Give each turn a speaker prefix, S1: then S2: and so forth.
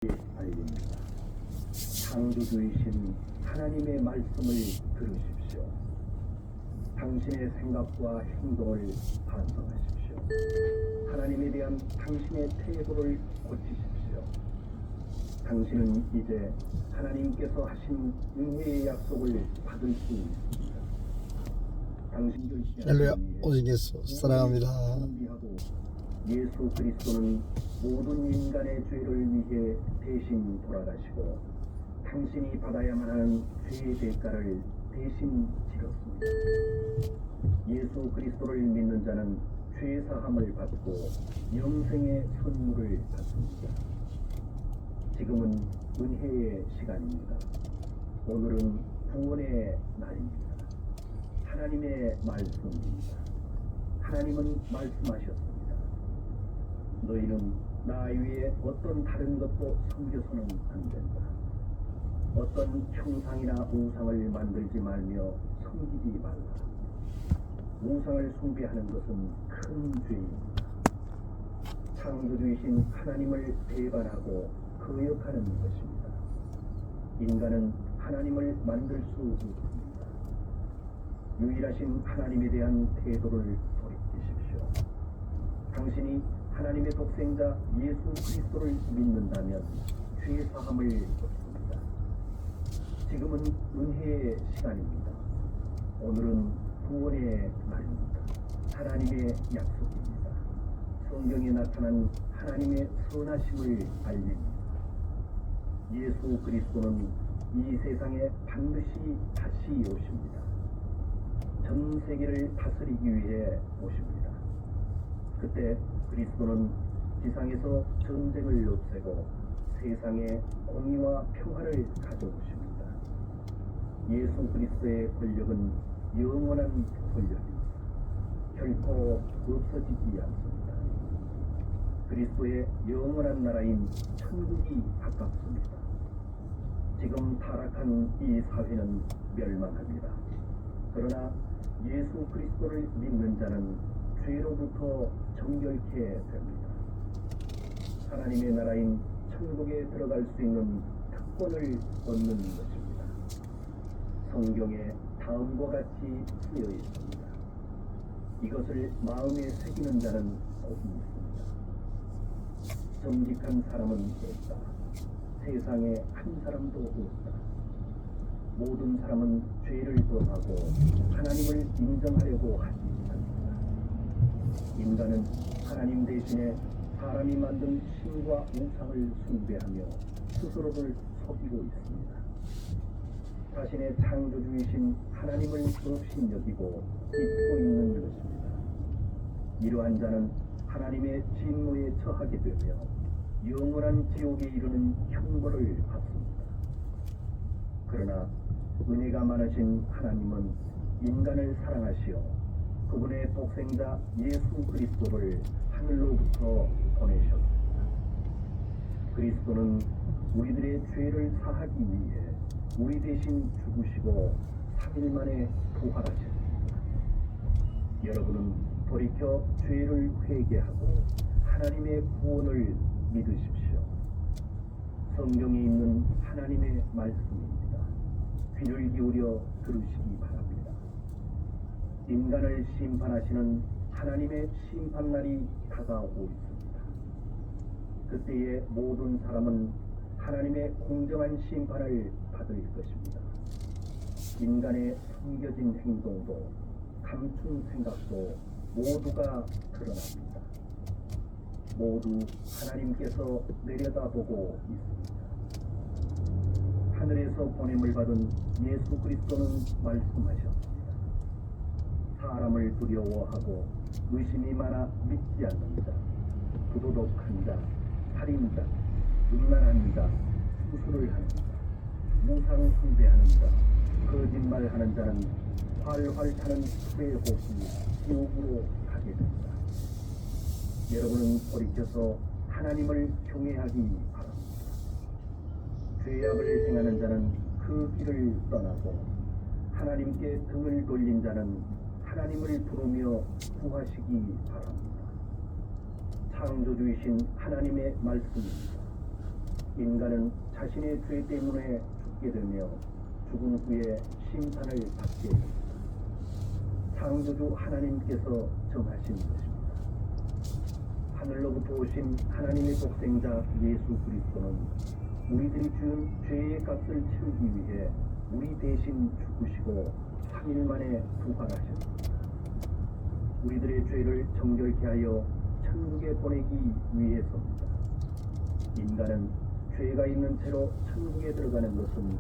S1: 알립니다. 창조주이신 하나님의 말씀을 들으십시오. 당신의 생각과 행동을 반성하십시오. 하나님에 대한 당신의 태도를 고치십시오. 당신은 이제 하나님께서 하신 은혜의 약속을 받을 수 있습니다. 당신들
S2: 할렐루야, 오직 예수 사랑합니다.
S1: 예수 그리스도는 모든 인간의 죄를 위해 대신 돌아가시고 당신이 받아야만 하는 죄의 대가를 대신 치렀습니다. 예수 그리스도를 믿는 자는 죄 사함을 받고 영생의 선물을 받습니다. 지금은 은혜의 시간입니다. 오늘은 구원의 날입니다. 하나님의 말씀입니다. 하나님은 말씀하셨습니다. 너희는 나 위에 어떤 다른 것도 섬겨서는 안 된다. 어떤 형상이나 우상을 만들지 말며 섬기지 말라. 우상을 숭배하는 것은 큰 죄입니다. 창조주이신 하나님을 배반하고 거역하는 것입니다. 인간은 하나님을 만들 수 없습니다. 유일하신 하나님에 대한 태도를 돌이키십시오. 당신이 하나님의 독생자 예수 그리스도를 믿는다면 죄 사함을 얻습니다. 지금은 은혜의 시간입니다. 오늘은 구원의 날입니다. 하나님의 약속입니다. 성경에 나타난 하나님의 선하심을 알립니다. 예수 그리스도는 이 세상에 반드시 다시 오십니다. 전 세계를 다스리기 위해 오십니다. 그때 그리스도는 지상에서 전쟁을 없애고 세상에 공의와 평화를 가져오십니다. 예수 그리스도의 권력은 영원한 권력입니다. 결코 없어지지 않습니다. 그리스도의 영원한 나라인 천국이 가깝습니다. 지금 타락한 이 사회는 멸망합니다. 그러나 예수 그리스도를 믿는 자는 죄로부터 정결케 됩니다. 하나님의 나라인 천국에 들어갈 수 있는 특권을 얻는 것입니다. 성경에 다음과 같이 쓰여 있습니다. 이것을 마음에 새기는 자는 복이 있습니다. 정직한 사람은 없다. 세상에 한 사람도 없다. 모든 사람은 죄를 범하고 하나님을 인정하려고 하지 않습니다. 인간은 하나님 대신에 사람이 만든 신과 우상을 숭배하며 스스로를 속이고 있습니다. 자신의 창조주이신 하나님을 없이 여기고 잊고 있는 것입니다. 이러한 자는 하나님의 진노에 처하게 되며 영원한 지옥에 이르는 형벌을 받습니다. 그러나 은혜가 많으신 하나님은 인간을 사랑하시어 그분의 독생자 예수 그리스도를 하늘로부터 보내셨습니다. 그리스도는 우리들의 죄를 사하기 위해 우리 대신 죽으시고 3일 만에 부활하셨습니다. 여러분은 돌이켜 죄를 회개하고 하나님의 구원을 믿으십시오. 성경에 있는 하나님의 말씀입니다. 귀를 기울여 들으시기 바랍니다. 인간을 심판하시는 하나님의 심판날이 다가오고 있습니다. 그때의 모든 사람은 하나님의 공정한 심판을 받을 것입니다. 인간의 숨겨진 행동도 감춘 생각도 모두가 드러납니다. 모두 하나님께서 내려다보고 있습니다. 하늘에서 보냄을 받은 예수 그리스도는 말씀하셨습니다. 사람을 두려워하고 의심이 많아 믿지 않는 자, 부도덕한 자, 살인자, 음란한 자, 수술을 하는 자, 무상 숭배하는 자, 거짓말하는 자는 활활 타는 불의 호수 지옥으로 가게 됩니다. 여러분은 돌이켜서 하나님을 경외하기 바랍니다. 죄악을 행하는 자는 그 길을 떠나고 하나님께 등을 돌린 자는 하나님을 부르며 구하시기 바랍니다. 창조주이신 하나님의 말씀입니다. 인간은 자신의 죄 때문에 죽게 되며 죽은 후에 심판을 받게 됩니다. 창조주 하나님께서 정하신 것입니다. 하늘로부터 오신 하나님의 독생자 예수 그리스도는 우리들이 지은 죄의 값을 치르기 위해 우리 대신 죽으시고 3일 만에 부활하셨습니다. 우리들의 죄를 정결케 하여 천국에 보내기 위해서입니다. 인간은 죄가 있는 채로 천국에 들어가는 것은